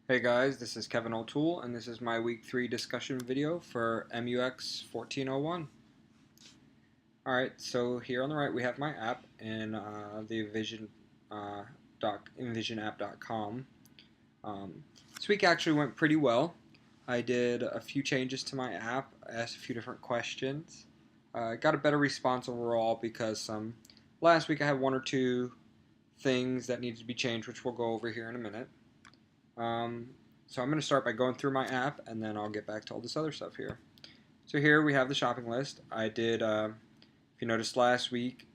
Hey guys, this is Kevin O'Toole, and this is my week 3 discussion video for MUX 1401. Alright, so here on the right we have my app in the envisionapp.com. This week actually went pretty well. I did a few changes to my app, asked a few different questions. Got a better response overall because last week I had one or two things that needed to be changed, which we'll go over here in a minute. So I'm going to start by going through my app, and then I'll get back to all this other stuff here. So here we have the shopping list. I did, if you noticed last week,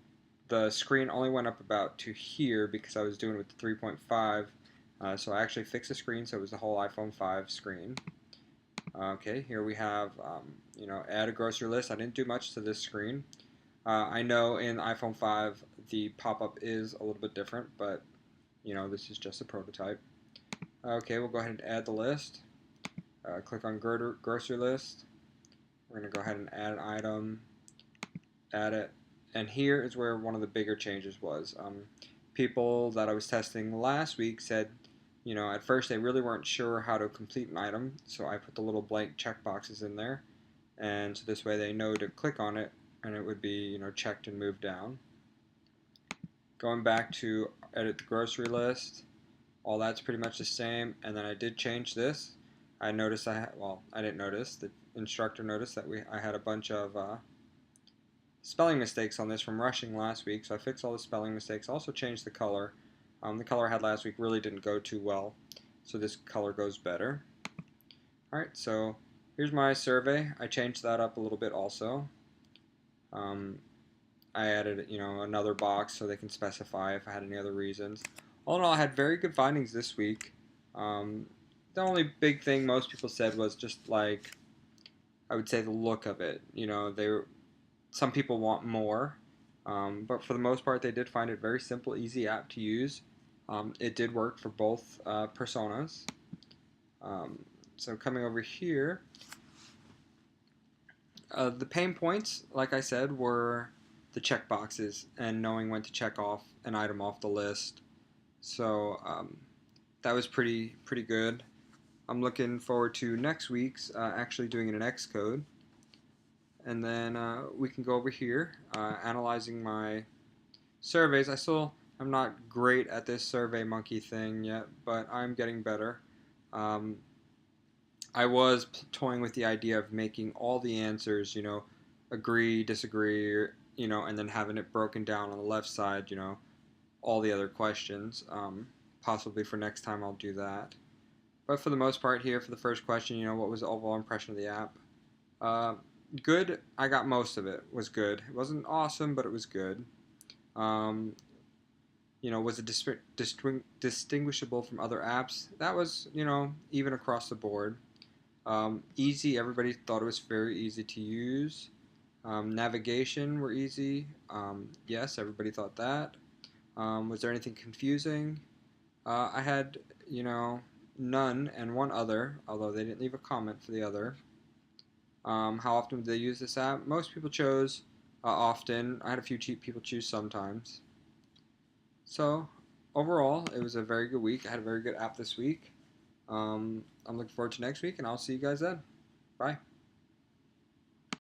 the screen only went up about to here because I was doing it with the 3.5. So I actually fixed the screen so it was the whole iPhone 5 screen. Okay, here we have, add a grocery list. I didn't do much to this screen. I know in iPhone 5 the pop-up is a little bit different, but this is just a prototype. Okay, we'll go ahead and add the list. Click on grocery list. We're going to go ahead and add an item, add it, and here is where one of the bigger changes was. People that I was testing last week said, at first they really weren't sure how to complete an item, so I put the little blank check boxes in there, and so this way they know to click on it, and it would be, checked and moved down. Going back to edit the grocery list. All that's pretty much the same, and then I did change this. I noticed I didn't notice. The instructor noticed that I had a bunch of spelling mistakes on this from rushing last week, so I fixed all the spelling mistakes. Also changed the color. The color I had last week really didn't go too well, so this color goes better. Alright, so here's my survey. I changed that up a little bit also. I added, another box so they can specify if I had any other reasons. All in all, I had very good findings this week. The only big thing most people said was just like, I would say the look of it. Some people want more, but for the most part, they did find it very simple, easy app to use. It did work for both personas. So coming over here, the pain points, like I said, were the check boxes and knowing when to check off an item off the list. So that was pretty good. I'm looking forward to next week's actually doing it in Xcode. And then we can go over here, analyzing my surveys. I'm not great at this Survey Monkey thing yet, but I'm getting better. I was toying with the idea of making all the answers, agree, disagree, and then having it broken down on the left side, all the other questions. Possibly for next time I'll do that. But for the most part here, for the first question, what was the overall impression of the app? Good. I got most of it. Was good. It wasn't awesome, but it was good. Was it distinguishable from other apps? That was, even across the board. Easy. Everybody thought it was very easy to use. Navigation were easy. Yes, everybody thought that. Was there anything confusing? I had, none and one other, although they didn't leave a comment for the other. How often did they use this app? Most people chose often. I had a few cheap people choose sometimes. So, overall, it was a very good week. I had a very good app this week. I'm looking forward to next week, and I'll see you guys then. Bye.